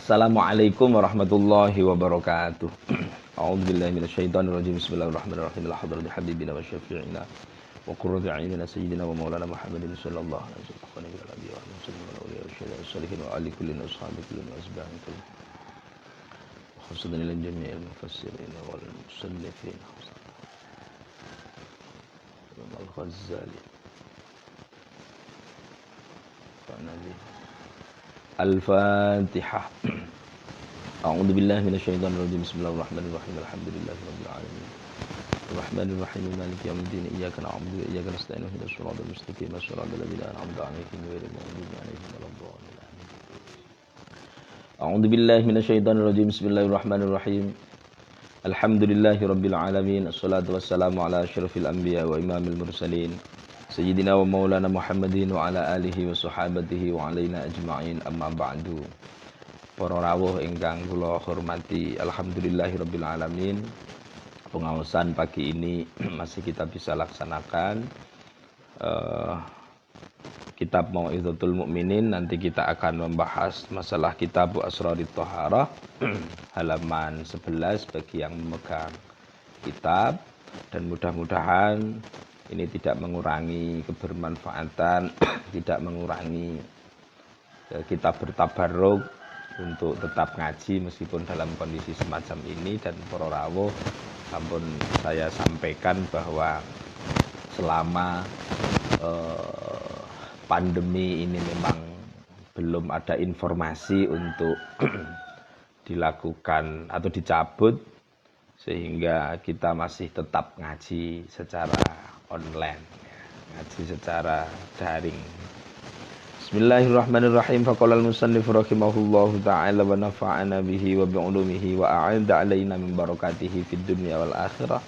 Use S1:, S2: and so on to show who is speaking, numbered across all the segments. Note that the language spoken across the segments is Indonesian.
S1: Assalamualaikum warahmatullahi wabarakatuh. A'udzubillahi minasyaitonirrajim. Bismillahirrahmanirrahim. La hadrati habibina wa syafi'ina wa qurrati a'yunina sayyidina wa maulana Muhammadin sallallahu alaihi wasallam wa ala alihi wa sahbihi wa salihin wa ali kullin ashabi kullin asba'in kullin. Khususan lil jami'il mufassirin wal musannifin. Al-Ghazali. Al-Fatihah. A'udzu billahi minasyaitonir rajim. Bismillahirrahmanirrahim. Alhamdulillahirabbil alamin. Arrahmanir rahim. Maliki yaumiddin. Iyyaka na'budu wa iyyaka nasta'in. Ihdinas siratal mustaqim. Shiratal ladzina an'amta 'alaihim ghairil maghdubi 'alaihim waladdallin. A'udzu billahi minasyaitonir rajim. Bismillahirrahmanirrahim. Alhamdulillahirabbil alamin. Assalatu wassalamu ala asyrafil anbiya wa imamil mursalin. Sayyidina wa maulana Muhammadin wa ala alihi wa sahabatihi wa alaina ajma'in, amma ba'du. Para rawuh ingkang kula hormati, alhamdulillahirabbil alamin. Pengawasan pagi ini masih kita bisa laksanakan kitab Mau'izatul Mukminin. Nanti kita akan membahas masalah kitab Asrarit Thaharah halaman 11 bagi yang memegang kitab, dan mudah-mudahan ini tidak mengurangi kebermanfaatan, tidak mengurangi kita bertabarruk untuk tetap ngaji meskipun dalam kondisi semacam ini. Dan para rawuh, sampun saya sampaikan bahwa selama pandemi ini memang belum ada informasi untuk dilakukan atau dicabut, sehingga kita masih tetap ngaji secara online, ngaji secara daring. Bismillahirrahmanirrahim. Faqala al-musannif rahimahullahu ta'ala wa nafa'ana bihi wa bi'ulumihi wa a'adda alaina min barakatihi fid dunya wal akhirah.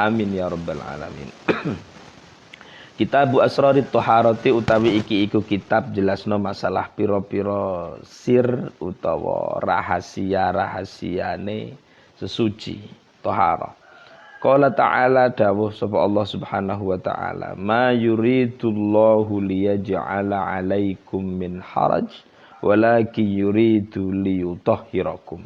S1: Amin ya rabbal alamin. Kitab Asrarit Thaharati utawi iki iku kitab jelasno masalah pira-pira sir utawa rahasia-rahasiane sesuci Thaharah. Qala ta'ala, dawuh sapa Allah Subhanahu wa ta'ala, ma yuridullahu liyaj'ala 'alaikum min haraj walakin yuridu liyutahhirakum.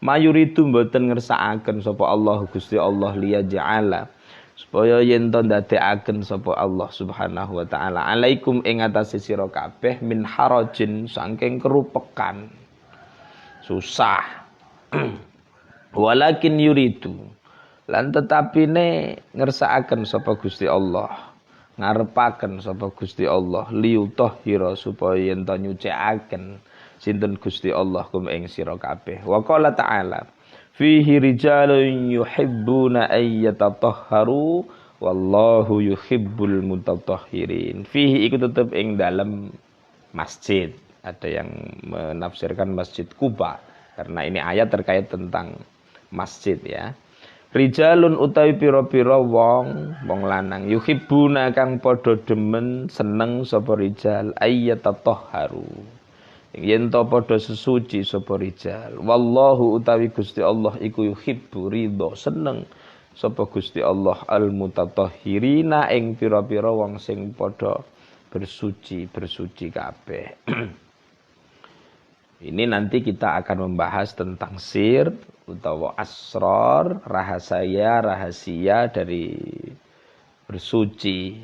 S1: Ma yuridu mboten ngersakaken sapa Allah Gusti Allah liyaj'ala supaya yen to ndadekaken sapa Allah Subhanahu wa ta'ala 'alaikum ing atase sira kabeh min harajin saking kerupekan susah. Walakin yuridu lan tetapine ngersakaken sapa Gusti Allah, ngarepaken sapa Gusti Allah liyutahhira supaya yen to nyucikaken sinten Gusti Allah kum ing sira kabeh. Wa qala ta'ala fihi rijalun yuhibbuna ay yatatahharu wallahu yuhibbul mutatahhirin. Fihi iku tetep ing dalem masjid. Ada yang menafsirkan Masjid Quba karena ini ayat terkait tentang masjid ya. Rijalun utawi pira-pira wong lanang yuhibbuna kang padha demen seneng sapa rijal ayyatatahharu yen to padha sesuci sapa rijal. Wallahu utawi Gusti Allah iku yuhibbu ridho seneng sapa Gusti Allah al mutatahhirina ing pira-pira wong sing padha bersuci kabeh. Ini nanti kita akan membahas tentang sir utawa asrar, rahasia dari bersuci.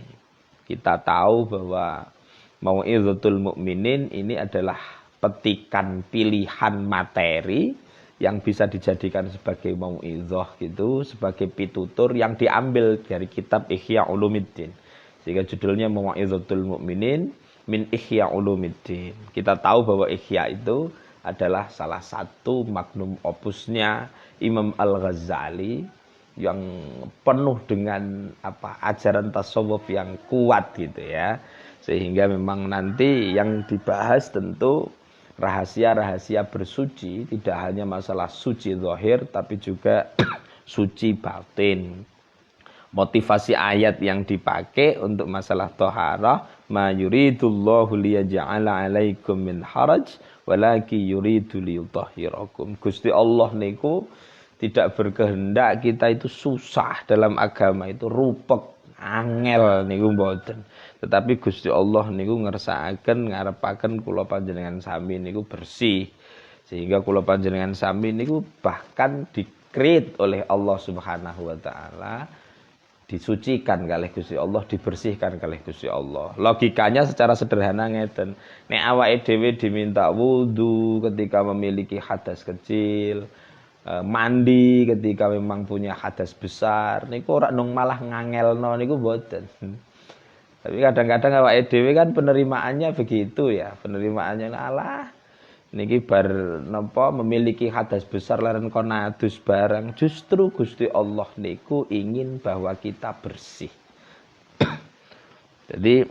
S1: Kita tahu bahwa Mau'izatul Mukminin ini adalah petikan pilihan materi yang bisa dijadikan sebagai mau'izah gitu, sebagai pitutur yang diambil dari kitab Ihya Ulumuddin. Sehingga judulnya Mau'izatul Mukminin min Ihya Ulumuddin. Kita tahu bahwa Ihya itu adalah salah satu magnum opusnya Imam Al-Ghazali yang penuh dengan ajaran tasawuf yang kuat gitu ya. Sehingga memang nanti yang dibahas tentu rahasia-rahasia bersuci, tidak hanya masalah suci zahir tapi juga suci batin. Motivasi ayat yang dipakai untuk masalah thaharah, ma yuridullahu liyaj'ala 'alaikum min haraj walakin yuridu liyutahhirakum. Gusti Allah niku tidak berkehendak kita itu susah dalam agama itu, rupek, angel niku mboten. Tetapi Gusti Allah niku ngersakaken ngarepaken kula panjenengan sami niku bersih. Sehingga kula panjenengan sami niku bahkan dikreat oleh Allah Subhanahu wa taala, disucikan kalih Gusti Allah, dibersihkan kalih Gusti Allah. Logikanya secara sederhana ngeten. Nek awake dhewe diminta wudu ketika memiliki hadas kecil, mandi ketika memang punya hadas besar, niku ora nung malah ngangelno niku mboten. Tapi kadang-kadang awake dhewe kan penerimaannya begitu ya, penerimaannya alah niki bar napa memiliki hadas besar laren konadus barang, justru Gusti Allah niku ingin bahwa kita bersih. Jadi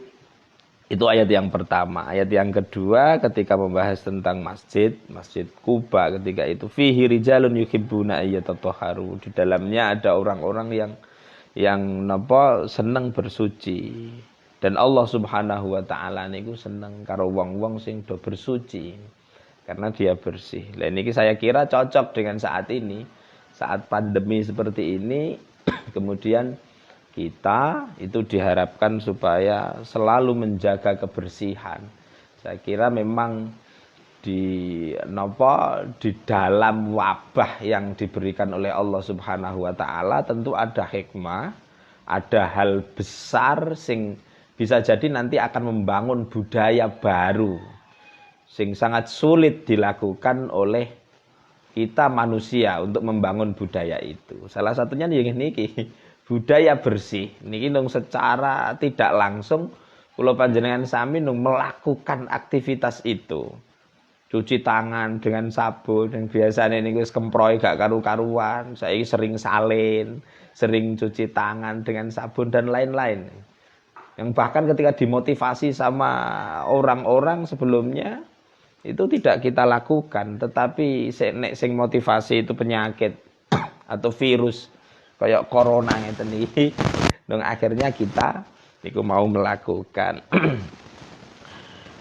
S1: itu ayat yang pertama. Ayat yang kedua ketika membahas tentang Masjid Kuba, ketika itu fihi rijalun yuhibbuna ayyatatahharu. Di dalamnya ada orang-orang yang napa seneng bersuci. Dan Allah Subhanahu wa taala niku seneng karo wong-wong sing do bersuci. Karena dia bersih. Nah, ini saya kira cocok dengan saat ini. Saat pandemi seperti ini, kemudian kita itu diharapkan supaya selalu menjaga kebersihan. Saya kira memang di dalam wabah yang diberikan oleh Allah Subhanahu wa taala tentu ada hikmah, ada hal besar sing bisa jadi nanti akan membangun budaya baru sing sangat sulit dilakukan oleh kita manusia untuk membangun budaya itu. Salah satunya niki budaya bersih. Niki nung secara tidak langsung kula panjenengan sami nung melakukan aktivitas itu. Cuci tangan dengan sabun yang biasanya niku wis kemproy gak karu-karuan. Saiki sering salin, sering cuci tangan dengan sabun dan lain-lain. Yang bahkan ketika dimotivasi sama orang-orang sebelumnya itu tidak kita lakukan, tetapi sing motivasi itu penyakit atau virus kayak corona ngeten iki. Dong akhirnya kita niku mau melakukan.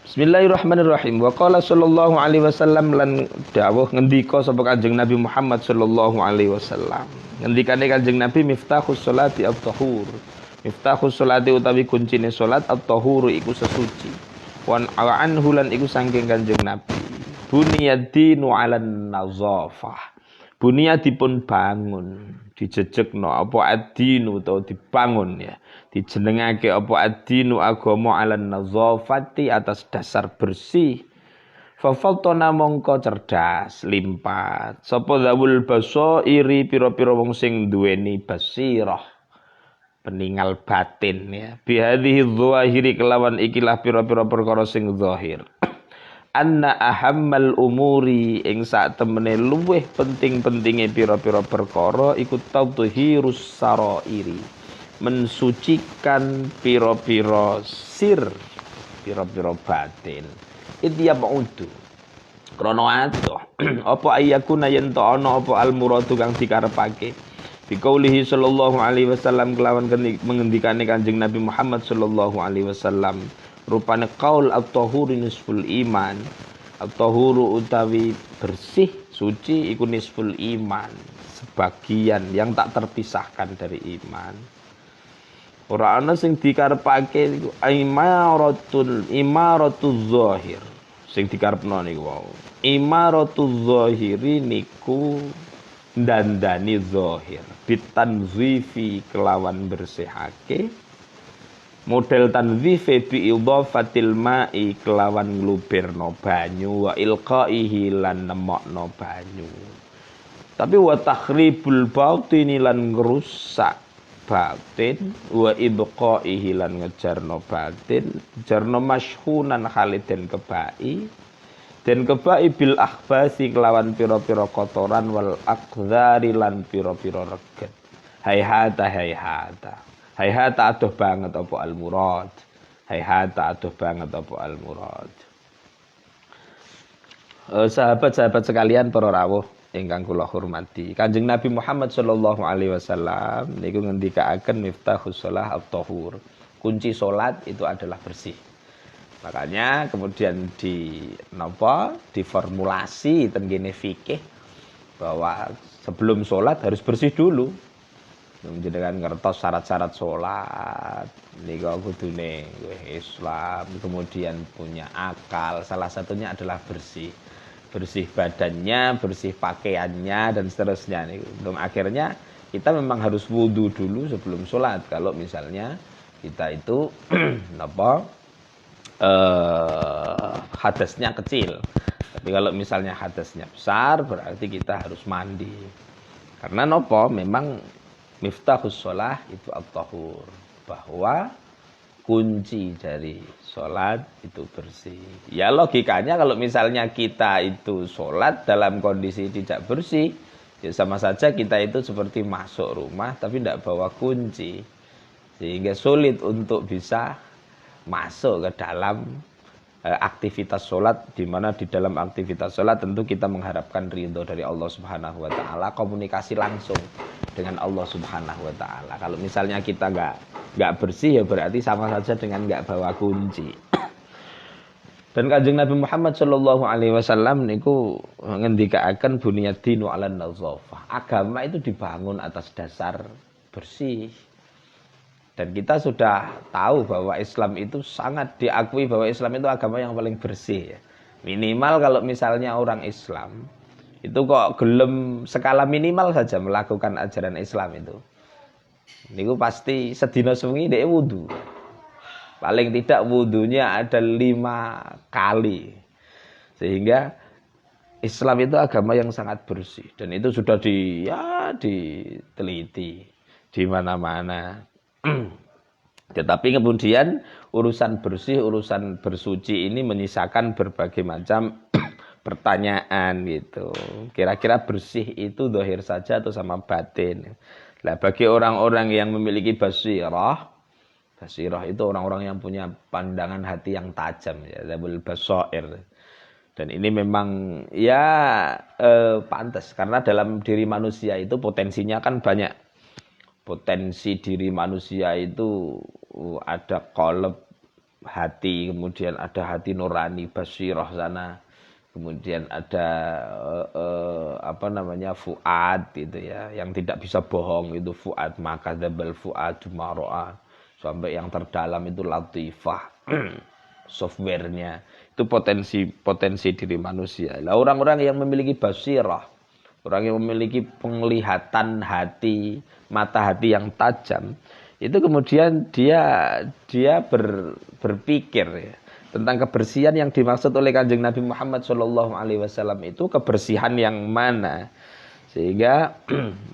S1: Bismillahirrahmanirrahim. Wa qala sallallahu alaihi wasallam lan dawuh ngendika sapa Kanjeng Nabi Muhammad sallallahu alaihi wasallam. Ngendikane Kanjeng Nabi miftahus sholati at-tahur. Miftahus sholati utawi kuncine salat at-tahuru iku sesuci. Wan anhu lan iku saking Kanjeng Nabi. Buniyad-dinu 'alan nazafah. Bunia dipun bangun, dijejekno apa ad-dinu utawa dibangun ya. Dijenengake apa ad-dinu agama 'alan nazafati atas dasar bersih. Fafaltona mongko cerdas, limpat. Sapa zawul basairi pira-pira wong sing duweni basirah. Peninggal batin ya bihadhihi dzahiri kelawan ikilah pira-pira perkara sing zahir anna ahammal umuri ing sak temene luweh penting-pentinge pira-pira perkara iku tadhhirus sarairi mensucikan pira-pira sir pira-pira batin idya maudu krana atuh apa ayakuna yen ta ana apa al muradu kang dikarepake biqaulihi sallallahu alaihi wasallam kelawan mengendikane Kanjeng Nabi Muhammad sallallahu alaihi wasallam rupane qaul at-tahuru nisful iman at-tahuru utawi bersih suci iku nisful iman sebagian yang tak terpisahkan dari iman ora ana sing dikarepake iku imaratul zahir sing dikarepno niku wau imaratul zahiri niku dandani zahir bitanzifi kelawan bersihake model tanzifi bi idhafatil ma'i kelawan nglubirno banyu wa ilqaihi lan nemokno banyu tapi wa takhribul batini lan ngrusak batin wa ibqaihi lan ngejarno batin jarno masyhunan khaliden kebai dan kebai bil akhbasi kelawan pira-pira kotoran wal akdzari lan pira-pira reget hayhata adoh banget apa al murad hayhata adoh banget apa al murad sahabat-sahabat sekalian para rawuh ingkang kula hormati Kanjeng Nabi Muhammad sallallahu alaihi wasallam niku ngendikaaken miftahus shalah at-tahur kunci salat itu adalah bersih. Makanya kemudian diformulasi tengene fikih bahwa sebelum sholat harus bersih dulu. Jenengan ngertos syarat-syarat sholat, niku kudune Islam, kemudian punya akal, salah satunya adalah bersih. bersih badannya, bersih pakaiannya dan seterusnya. Untuk akhirnya kita memang harus wudhu dulu sebelum sholat. Kalau misalnya kita itu hadasnya kecil. Tapi kalau misalnya hadasnya besar, berarti kita harus mandi. Karena memang miftahus sholah itu at-tahur. Bahwa kunci dari sholat itu bersih. Ya logikanya kalau misalnya kita itu sholat dalam kondisi tidak bersih, ya sama saja kita itu seperti masuk rumah tapi tidak bawa kunci. Sehingga sulit untuk bisa masuk ke dalam aktivitas sholat, di mana di dalam aktivitas sholat tentu kita mengharapkan ridho dari Allah Subhanahu wa Ta'ala, komunikasi langsung dengan Allah Subhanahu wa Ta'ala. Kalau misalnya kita nggak bersih, ya berarti sama saja dengan nggak bawa kunci. Dan Kanjeng Nabi Muhammad Shallallahu Alaihi Wasallam niku ngendikaaken bunyadinu ala nazafah. Agama itu dibangun atas dasar bersih. Dan kita sudah tahu bahwa Islam itu sangat diakui bahwa Islam itu agama yang paling bersih. Minimal kalau misalnya orang Islam itu kok gelem skala minimal saja melakukan ajaran Islam itu. Niku pasti sedina sewengi dhek wudu. Paling tidak wudunya ada 5 kali. Sehingga Islam itu agama yang sangat bersih dan itu sudah diteliti di mana-mana. Tetapi kemudian urusan bersih, urusan bersuci ini menyisakan berbagai macam pertanyaan gitu. Kira-kira bersih itu zahir saja atau sama batin? Nah, bagi orang-orang yang memiliki basirah itu orang-orang yang punya pandangan hati yang tajam ya, zabul basair. Dan ini memang pantas karena dalam diri manusia itu potensinya kan banyak. Potensi diri manusia itu ada qalb hati, kemudian ada hati nurani basirah sana, kemudian ada fuad gitu ya, yang tidak bisa bohong itu fuad, maka dzabal fuad maro'a, sampai yang terdalam itu latifah softwarenya itu potensi diri manusia. Lah orang-orang yang memiliki basirah, orang yang memiliki penglihatan hati, mata hati yang tajam, itu kemudian dia berpikir ya, tentang kebersihan yang dimaksud oleh Kanjeng Nabi Muhammad SAW itu kebersihan yang mana, sehingga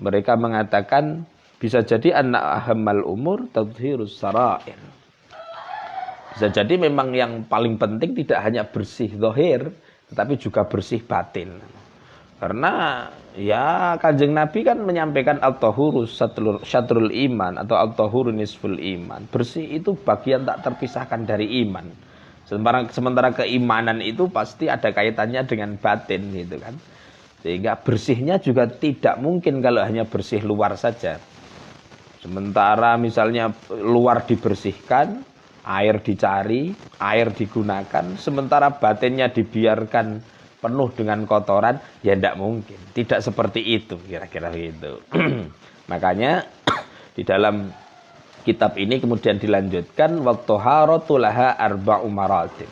S1: mereka mengatakan bisa jadi anak ahammal umur tadhhirus sarair. Bisa jadi memang yang paling penting tidak hanya bersih zahir, tetapi juga bersih batin. Karena ya Kanjeng Nabi kan menyampaikan at-tahuru syatrul iman atau at-tahuru nisful iman. Bersih itu bagian tak terpisahkan dari iman. Sementara keimanan itu pasti ada kaitannya dengan batin gitu kan. Sehingga bersihnya juga tidak mungkin kalau hanya bersih luar saja. Sementara misalnya luar dibersihkan, air dicari, air digunakan, sementara batinnya dibiarkan penuh dengan kotoran, ya tidak mungkin. Tidak seperti itu, kira-kira gitu. Makanya di dalam kitab ini kemudian dilanjutkan wat-thaharatu laha arba'u maratib.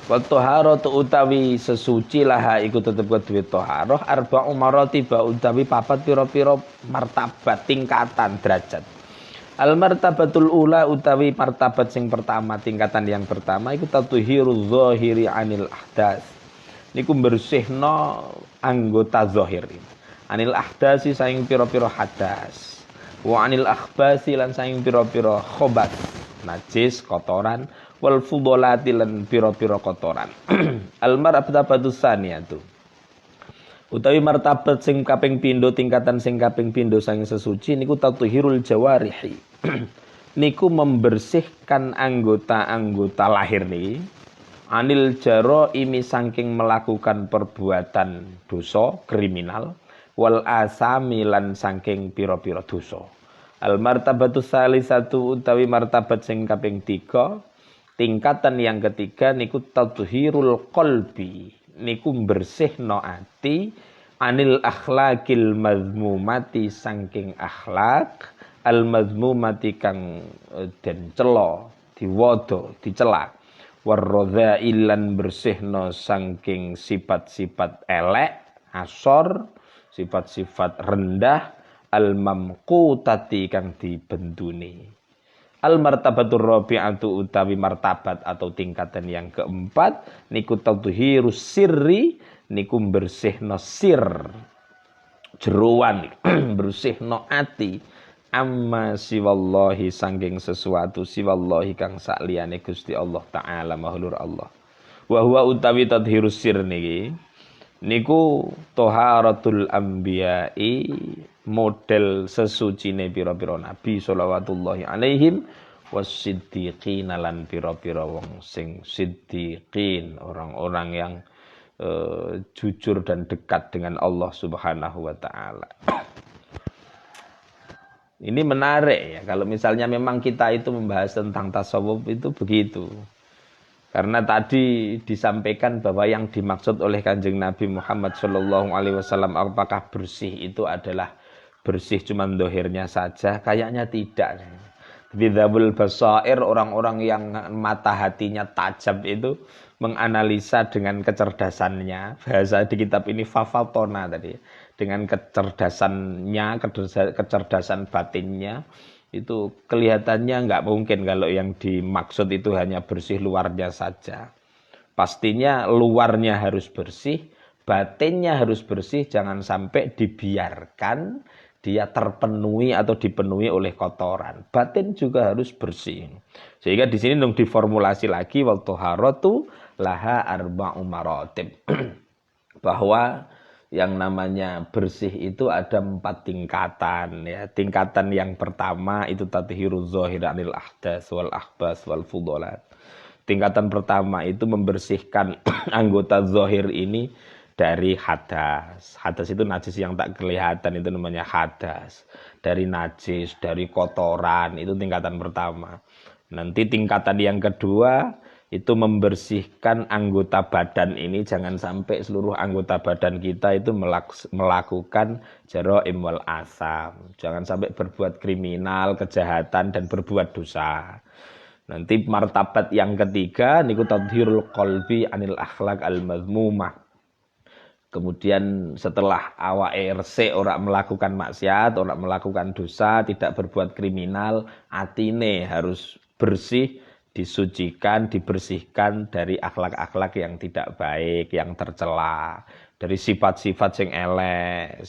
S1: Wat-thaharatu utawi sesuci laha iku tetep kudu thaharah arba'u maratib utawi papat pira-pira martabat tingkatan derajat. Al martabatul ula utawi martabat sing pertama, tingkatan yang pertama iku tatuhiruz zahiri anil ahdas. Niku bersihno anggota zahir. Anil ahdasi saing pira-pira hadas. Wa anil akhbasi lan saing pira-pira khobat, najis, kotoran, wal fudolati lan pira-pira kotoran. Al martabatus saniyatu. Utawi martabat sing kaping pindho, tingkatan sing kaping pindho saing sesuci niku tatuhirul jawarihi. Niku membersihkan anggota-anggota lahir niki. Anil jaro imi saking melakukan perbuatan dosa kriminal, wal asami lan saking pira-pira dosa. Al martabatus salisatu utawi martabat sing kaping 3, tingkatan yang ketiga niku tadhhirul qalbi. Niku bersihno ati anil akhlaqil mazmumati saking akhlak al mazmumati kang den cela, diwodo, dicela. warradza'ilan bersihno saking sifat-sifat elek, asor, sifat-sifat rendah, al-mamqutati kang dibenduni. Al-martabatur rabi'atu utawi martabat atau tingkatan yang keempat niku tadhhirus sirri niku bersihno sir jeroan bersihno ati amma siwallahi sangking sesuatu siwallahi kang sakliyane Gusti Allah taala mahlur Allah. Wa huwa utawi tadhhirus sir niki niku thaharatul anbiya'i model sesucine pira-pira nabi shalawatullahi alaihim wasiddiqin lan pira-pira wong sing siddiqin, orang-orang yang jujur dan dekat dengan Allah Subhanahu wa taala. Ini menarik ya, kalau misalnya memang kita itu membahas tentang tasawuf itu begitu. Karena tadi disampaikan bahwa yang dimaksud oleh Kanjeng Nabi Muhammad Shallallahu Alaihi Wasallam apakah bersih itu adalah bersih cuma dohirnya saja? Kayaknya tidak. Bidzabul basair, orang-orang yang mata hatinya tajam itu menganalisa dengan kecerdasannya. Bahasa di kitab ini fafatona tadi. Dengan kecerdasannya, kecerdasan batinnya, itu kelihatannya nggak mungkin kalau yang dimaksud itu hanya bersih luarnya saja. Pastinya luarnya harus bersih, batinnya harus bersih, jangan sampai dibiarkan dia terpenuhi atau dipenuhi oleh kotoran. Batin juga harus bersih. Sehingga di sini dong diformulasi lagi wal thaharatu laha arba'u maratib. Bahwa yang namanya bersih itu ada 4 tingkatan ya. Tingkatan yang pertama itu tathhiruz zahir anil ahdas wal akhbas wal fudalat. Tingkatan pertama itu membersihkan anggota zahir ini dari hadas. Hadas itu najis yang tak kelihatan, itu namanya hadas. Dari najis, dari kotoran, itu tingkatan pertama. Nanti tingkatan yang kedua itu membersihkan anggota badan ini, jangan sampai seluruh anggota badan kita itu melakukan jaraim wal asam. Jangan sampai berbuat kriminal, kejahatan dan berbuat dosa. Nanti martabat yang ketiga niku tadhhirul qalbi anil akhlaq al mazmumah. Kemudian setelah awake resik ora melakukan maksiat, ora melakukan dosa, tidak berbuat kriminal, atine harus bersih, disucikan, dibersihkan dari akhlak-akhlak yang tidak baik, yang tercela, dari sifat-sifat sing elek,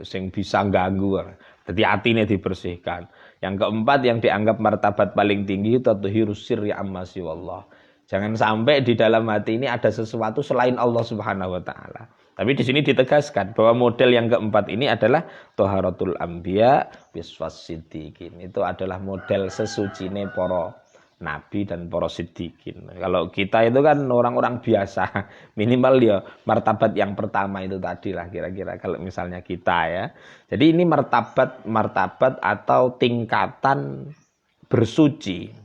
S1: sing bisa ganggu. Jadi atine dibersihkan. Yang keempat yang dianggap martabat paling tinggi itu tathhirus sirri amma siwallah. Jangan sampai di dalam hati ini ada sesuatu selain Allah Subhanahu wa taala. Tapi di sini ditegaskan bahwa model yang keempat ini adalah thaharatul anbiya biswas siddiqin. Itu adalah model sesucine para nabi dan para siddiqin. Kalau kita itu kan orang-orang biasa, minimal ya martabat yang pertama itu tadi lah kira-kira kalau misalnya kita ya. Jadi ini martabat atau tingkatan bersuci.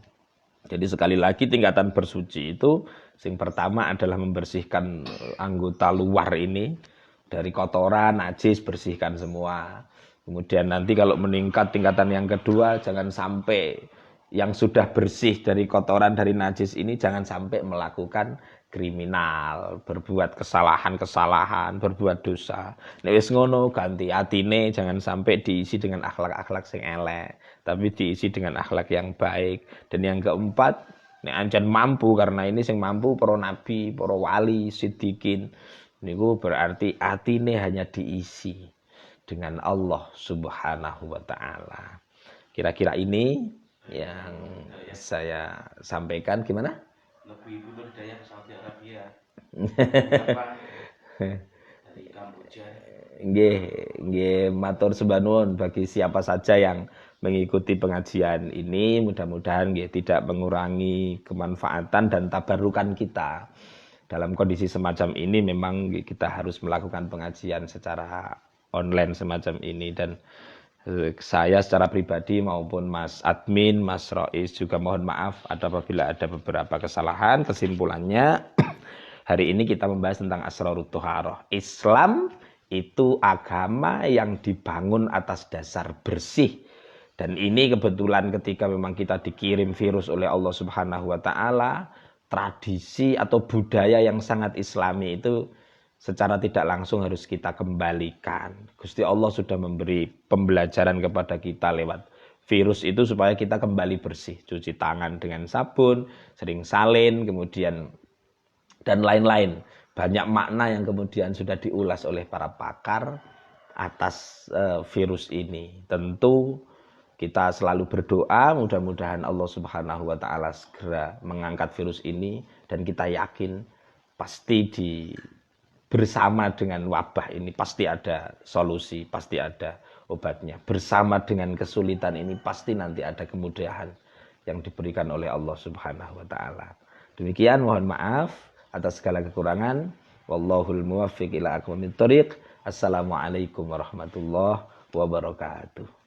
S1: Jadi sekali lagi tingkatan bersuci itu yang pertama adalah membersihkan anggota luar ini dari kotoran, najis, bersihkan semua. Kemudian nanti kalau meningkat tingkatan yang kedua jangan sampai yang sudah bersih dari kotoran, dari najis ini jangan sampai melakukan kriminal, berbuat kesalahan-kesalahan, berbuat dosa. Nek wis ngono ganti atine, jangan sampai diisi dengan akhlak-akhlak sing elek, tapi diisi dengan akhlak yang baik. Dan yang keempat, nek ancen mampu, karena ini sing mampu para nabi, para wali, siddiqin, niku berarti atine hanya diisi dengan Allah Subhanahu wa taala. Kira-kira ini yang saya sampaikan. Gimana?
S2: Lebih budaya Saudi Arabia. Dari Kamboja.
S1: Nggih, matur sembah nuwun bagi siapa saja yang mengikuti pengajian ini, mudah-mudahan nggih tidak mengurangi kemanfaatan dan tabarukan kita. Dalam kondisi semacam ini memang kita harus melakukan pengajian secara online semacam ini, dan saya secara pribadi maupun Mas Admin, Mas Rois juga mohon maaf apabila ada beberapa kesalahan. Kesimpulannya, hari ini kita membahas tentang Asrarut Thaharah. Islam itu agama yang dibangun atas dasar bersih. Dan ini kebetulan ketika memang kita dikirim virus oleh Allah Subhanahu wa taala, tradisi atau budaya yang sangat islami itu secara tidak langsung harus kita kembalikan. Gusti Allah sudah memberi pembelajaran kepada kita lewat virus itu supaya kita kembali bersih, cuci tangan dengan sabun, sering salin, kemudian dan lain-lain. Banyak makna yang kemudian sudah diulas oleh para pakar atas virus ini. Tentu kita selalu berdoa mudah-mudahan Allah Subhanahu wa taala segera mengangkat virus ini dan kita yakin pasti bersama dengan wabah ini pasti ada solusi, pasti ada obatnya. Bersama dengan kesulitan ini pasti nanti ada kemudahan yang diberikan oleh Allah Subhanahu wa taala. Demikian, mohon maaf atas segala kekurangan. Wallahul muwaffiq ila aqwamit thoriq. Assalamualaikum warahmatullahi wabarakatuh.